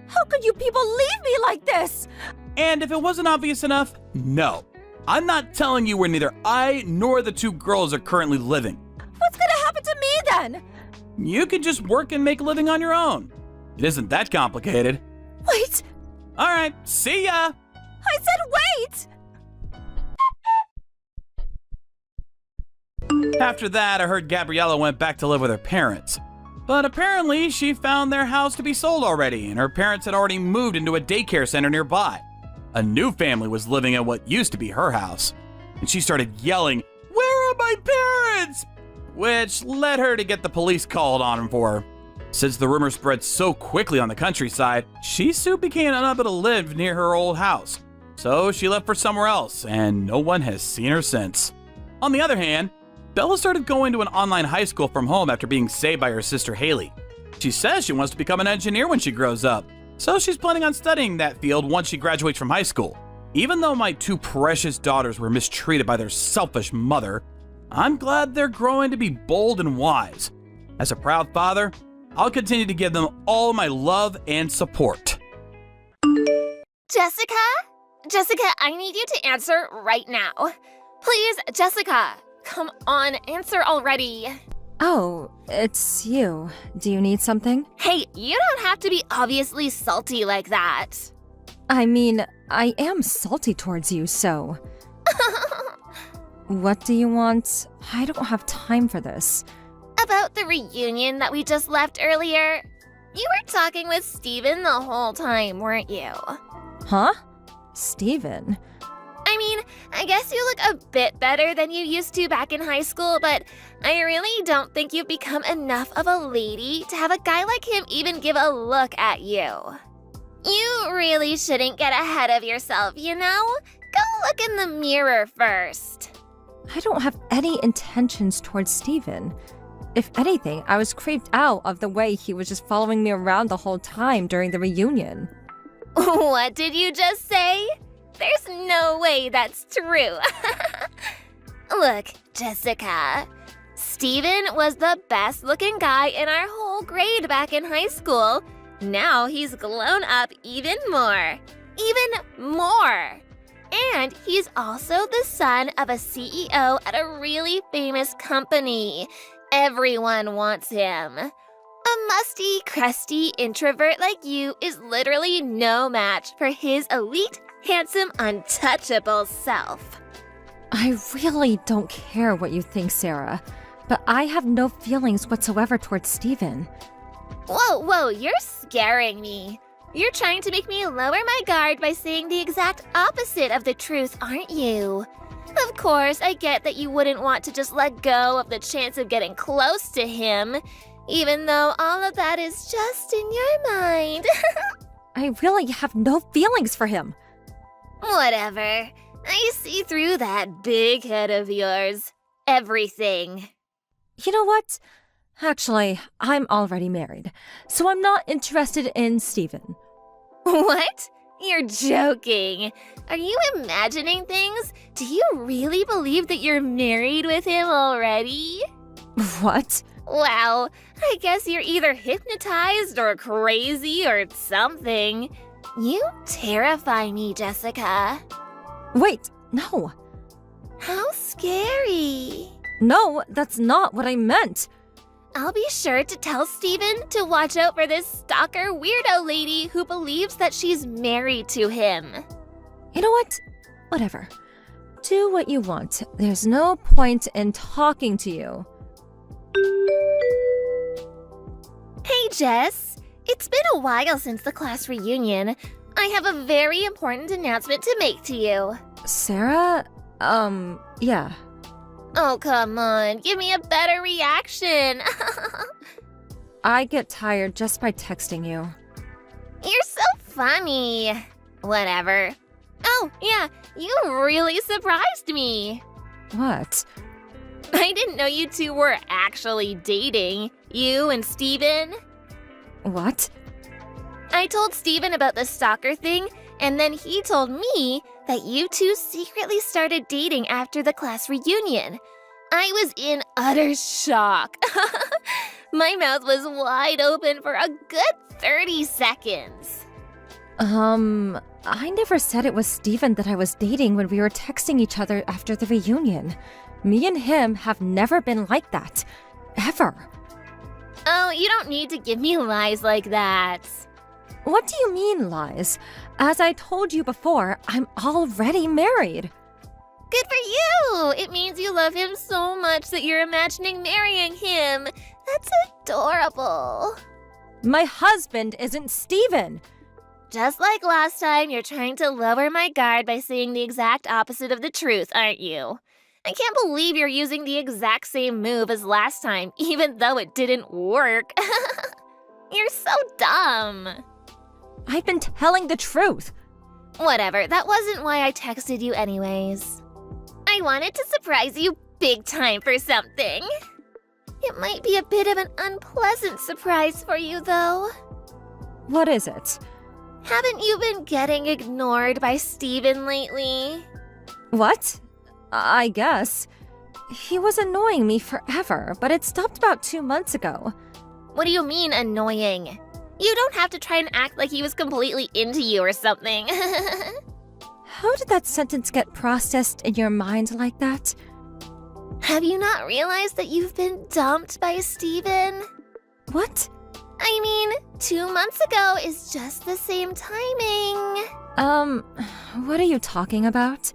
How could you people leave me like this? And if it wasn't obvious enough, no. I'm not telling you where neither I nor the two girls are currently living. What's gonna happen to me then? You can just work and make a living on your own. It isn't that complicated. Wait, All right, see ya! I said wait! After that, I heard Gabriella went back to live with her parents. But apparently, she found their house to be sold already, and her parents had already moved into a daycare center nearby. A new family was living at what used to be her house, and she started yelling, "Where are my parents?" Which led her to get the police called on them for her. Since the rumor spread so quickly on the countryside, she soon became unable to live near her old house. So she left for somewhere else, and no one has seen her since. On the other hand, Bella started going to an online high school from home after being saved by her sister Haley. She says she wants to become an engineer when she grows up, so she's planning on studying that field once she graduates from high school. Even though my two precious daughters were mistreated by their selfish mother, I'm glad they're growing to be bold and wise. As a proud father, I'll continue to give them all my love and support. Jessica? Jessica, I need you to answer right now. Please, Jessica. Come on, answer already. Oh, it's you. Do you need something? Hey, you don't have to be obviously salty like that. I mean, I am salty towards you, so. What do you want? I don't have time for this. About the reunion that we just left earlier, you were talking with Steven the whole time, weren't you? Huh? Steven? I mean, I guess you look a bit better than you used to back in high school, but I really don't think you've become enough of a lady to have a guy like him even give a look at you. You really shouldn't get ahead of yourself, you know? Go look in the mirror first. I don't have any intentions towards Steven. If anything, I was creeped out of the way he was just following me around the whole time during the reunion. What did you just say? There's no way that's true. Look, Jessica, Steven was the best looking guy in our whole grade back in high school. Now he's grown up even more. Even more. And he's also the son of a CEO at a really famous company. Everyone wants him. A musty, crusty introvert like you is literally no match for his elite, handsome, untouchable self. I really don't care what you think, Sarah, but I have no feelings whatsoever towards Steven. Whoa, you're scaring me. You're trying to make me lower my guard by saying the exact opposite of the truth, aren't you? Of course, I get that you wouldn't want to just let go of the chance of getting close to him, even though all of that is just in your mind. I really have no feelings for him. Whatever. I see through that big head of yours. Everything. You know what? Actually, I'm already married, so I'm not interested in Steven. What? You're joking. Are you imagining things? Do you really believe that you're married with him already? What? Wow, I guess you're either hypnotized or crazy or something. You terrify me, Jessica. Wait, no. How scary. No, that's not what I meant. I'll be sure to tell Steven to watch out for this stalker weirdo lady who believes that she's married to him. You know what? Whatever. Do what you want. There's no point in talking to you. Hey, Jess. It's been a while since the class reunion. I have a very important announcement to make to you. Sarah? Yeah. Oh, come on. Give me a better reaction. I get tired just by texting you. You're so funny. Whatever. Oh, yeah. You really surprised me. What? I didn't know you two were actually dating. You and Steven. What? I told Steven about the stalker thing, and then he told me that you two secretly started dating after the class reunion. I was in utter shock. My mouth was wide open for a good 30 seconds. I never said it was Steven that I was dating when we were texting each other after the reunion. Me and him have never been like that. Ever. Oh, you don't need to give me lies like that. What do you mean, lies? As I told you before, I'm already married. Good for you! It means you love him so much that you're imagining marrying him. That's adorable. My husband isn't Steven. Just like last time, you're trying to lower my guard by saying the exact opposite of the truth, aren't you? I can't believe you're using the exact same move as last time, even though it didn't work. You're so dumb. I've been telling the truth. Whatever, that wasn't why I texted you anyways. I wanted to surprise you big time for something. It might be a bit of an unpleasant surprise for you, though. What is it? Haven't you been getting ignored by Steven lately? What? I guess. He was annoying me forever, but it stopped about 2 months ago. What do you mean, annoying? You don't have to try and act like he was completely into you or something. How did that sentence get processed in your mind like that? Have you not realized that you've been dumped by Steven? What? I mean, 2 months ago is just the same timing. What are you talking about?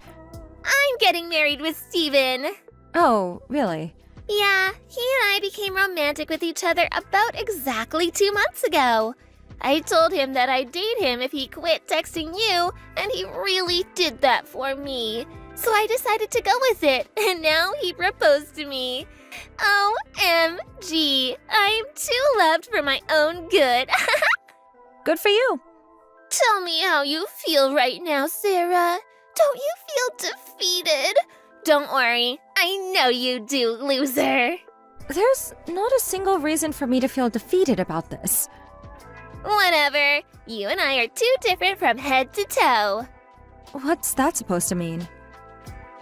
I'm getting married with Steven. Oh, really? Yeah, he and I became romantic with each other about exactly 2 months ago. I told him that I'd date him if he quit texting you, and he really did that for me. So I decided to go with it, and now he proposed to me. OMG, I'm too loved for my own good. Good for you. Tell me how you feel right now, Sarah. Don't you feel defeated? Don't worry, I know you do, loser. There's not a single reason for me to feel defeated about this. Whatever, you and I are too different from head to toe. What's that supposed to mean?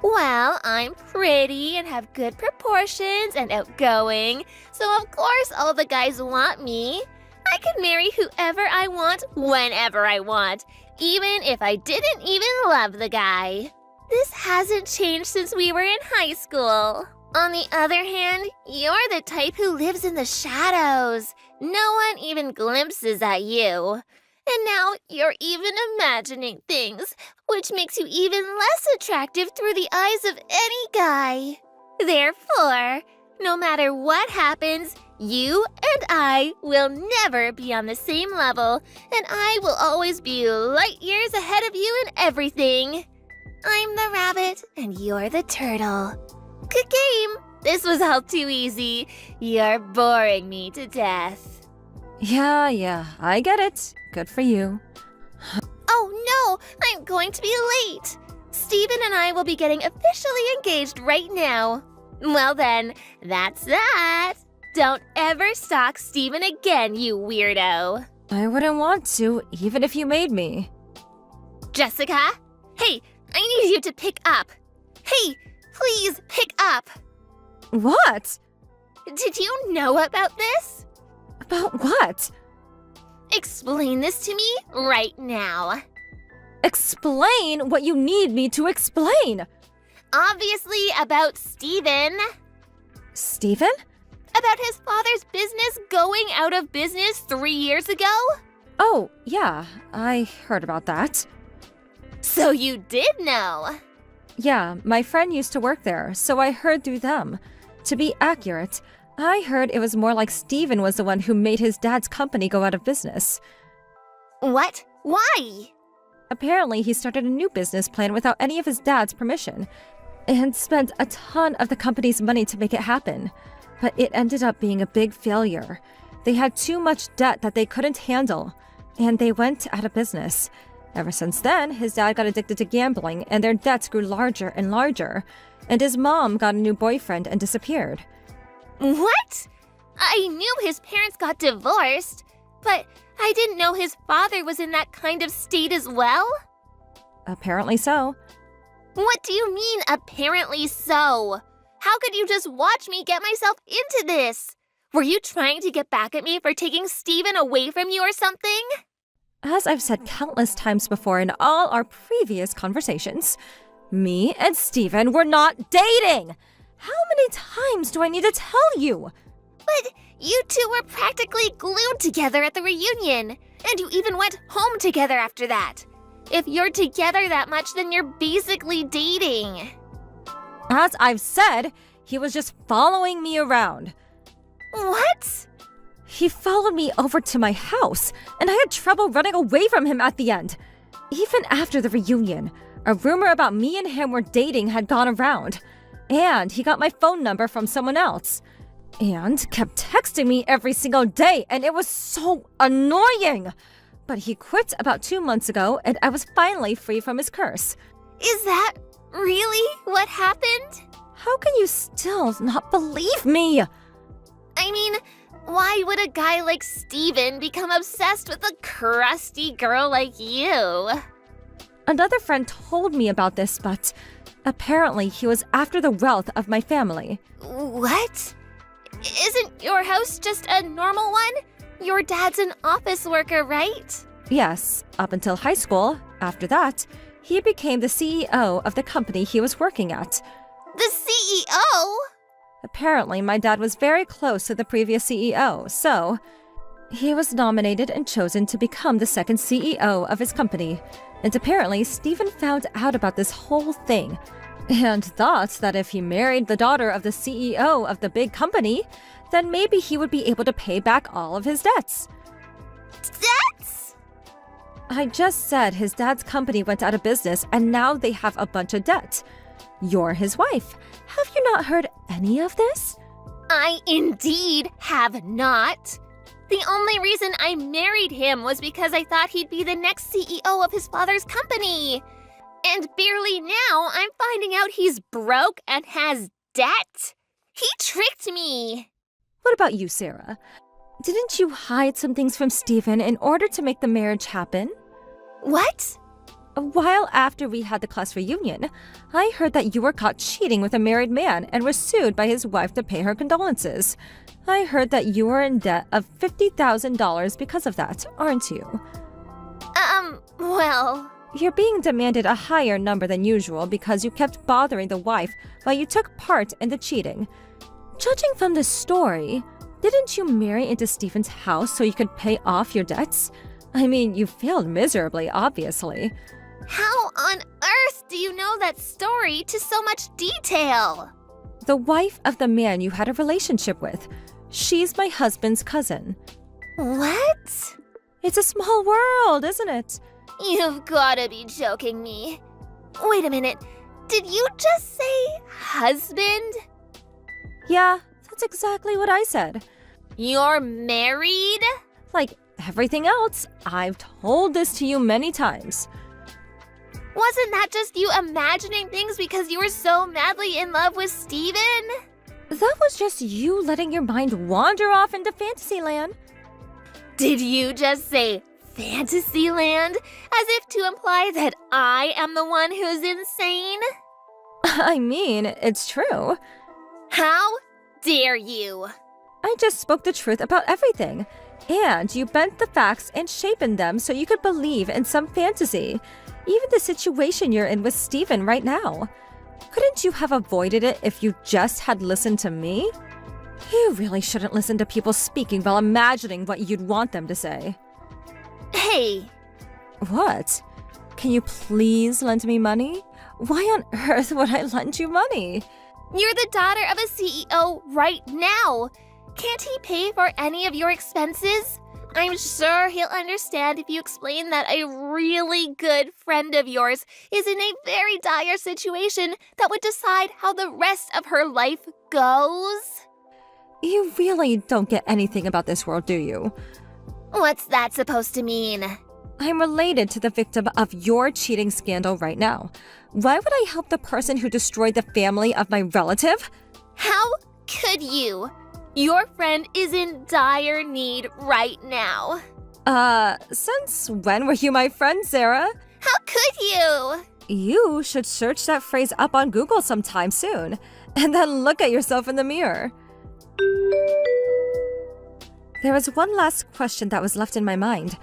Well, I'm pretty and have good proportions and outgoing, so of course all the guys want me. I can marry whoever I want, whenever I want, even if I didn't even love the guy. This hasn't changed since we were in high school. On the other hand, you're the type who lives in the shadows. No one even glimpses at you. And now you're even imagining things, which makes you even less attractive through the eyes of any guy. Therefore, no matter what happens, you and I will never be on the same level, and I will always be light years ahead of you in everything. I'm the rabbit, and you're the turtle. Good game. This was all too easy. You're boring me to death. Yeah, I get it. Good for you. Oh no, I'm going to be late. Steven and I will be getting officially engaged right now. Well then, that's that. Don't ever stalk Steven again, you weirdo. I wouldn't want to, even if you made me. Jessica? Hey, I need you to pick up. Hey, please pick up. What? Did you know about this? About what? Explain this to me right now. Explain what you need me to explain. Obviously about Steven. Steven? About his father's business going out of business 3 years ago? Oh, yeah, I heard about that. So you did know. Yeah, my friend used to work there, so I heard through them. To be accurate, I heard it was more like Steven was the one who made his dad's company go out of business. What? Why? Apparently, he started a new business plan without any of his dad's permission, and spent a ton of the company's money to make it happen. But it ended up being a big failure. They had too much debt that they couldn't handle, and they went out of business. Ever since then, his dad got addicted to gambling, and their debts grew larger and larger, and his mom got a new boyfriend and disappeared. What? I knew his parents got divorced, but I didn't know his father was in that kind of state as well. Apparently so. What do you mean, apparently so? How could you just watch me get myself into this? Were you trying to get back at me for taking Steven away from you or something? As I've said countless times before in all our previous conversations, me and Steven were not dating! How many times do I need to tell you? But you two were practically glued together at the reunion, and you even went home together after that. If you're together that much, then you're basically dating. As I've said, he was just following me around. What? He followed me over to my house, and I had trouble running away from him at the end. Even after the reunion, a rumor about me and him were dating had gone around, and he got my phone number from someone else, and kept texting me every single day, and it was so annoying. But he quit about 2 months ago, and I was finally free from his curse. Is that really what happened? How can you still not believe me? I mean, why would a guy like Steven become obsessed with a crusty girl like you? Another friend told me about this, but apparently he was after the wealth of my family. What? Isn't your house just a normal one? Your dad's an office worker, right? Yes, up until high school. After that, he became the CEO of the company he was working at. The CEO? Apparently, my dad was very close to the previous CEO, so he was nominated and chosen to become the second CEO of his company. And apparently, Steven found out about this whole thing and thought that if he married the daughter of the CEO of the big company, then maybe he would be able to pay back all of his debts. Debts? I just said his dad's company went out of business and now they have a bunch of debt. You're his wife. Have you not heard any of this? I indeed have not. The only reason I married him was because I thought he'd be the next CEO of his father's company. And barely now, I'm finding out he's broke and has debt. He tricked me. What about you, Sarah? Didn't you hide some things from Steven in order to make the marriage happen? What? A while after we had the class reunion, I heard that you were caught cheating with a married man and were sued by his wife to pay her condolences. I heard that you were in debt of $50,000 because of that, aren't you? Well... You're being demanded a higher number than usual because you kept bothering the wife while you took part in the cheating. Judging from the story, didn't you marry into Steven's house so you could pay off your debts? I mean, you failed miserably, obviously. How on earth do you know that story to so much detail? The wife of the man you had a relationship with. She's my husband's cousin. What? It's a small world, isn't it? You've gotta be joking me. Wait a minute. Did you just say husband? Yeah, that's exactly what I said. You're married? Like everything else, I've told this to you many times. Wasn't that just you imagining things because you were so madly in love with Steven? That was just you letting your mind wander off into Fantasyland. Did you just say Fantasyland? As if to imply that I am the one who's insane? I mean, it's true. How dare you? I just spoke the truth about everything. And you bent the facts and shaped them so you could believe in some fantasy. Even the situation you're in with Steven right now. Couldn't you have avoided it if you just had listened to me? You really shouldn't listen to people speaking while imagining what you'd want them to say. Hey. What? Can you please lend me money? Why on earth would I lend you money? You're the daughter of a CEO right now. Can't he pay for any of your expenses? I'm sure he'll understand if you explain that a really good friend of yours is in a very dire situation that would decide how the rest of her life goes. You really don't get anything about this world, do you? What's that supposed to mean? I'm related to the victim of your cheating scandal right now. Why would I help the person who destroyed the family of my relative? How could you? Your friend is in dire need right now. Since when were you my friend, Sarah? How could you? You should search that phrase up on Google sometime soon, and then look at yourself in the mirror. There was one last question that was left in my mind.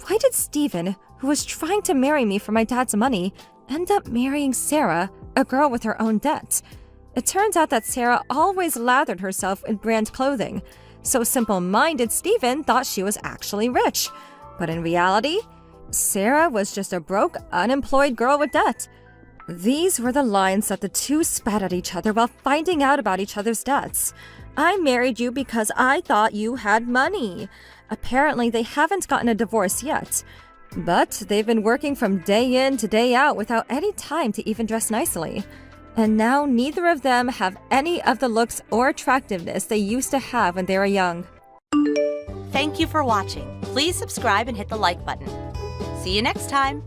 Why did Steven, who was trying to marry me for my dad's money, end up marrying Sarah, a girl with her own debt? It turns out that Sarah always lathered herself in brand clothing, so simple-minded Steven thought she was actually rich. But in reality, Sarah was just a broke, unemployed girl with debt. These were the lines that the two spat at each other while finding out about each other's debts. I married you because I thought you had money. Apparently, they haven't gotten a divorce yet. But they've been working from day in to day out without any time to even dress nicely. And now neither of them have any of the looks or attractiveness they used to have when they were young. Thank you for watching. Please subscribe and hit the like button. See you next time.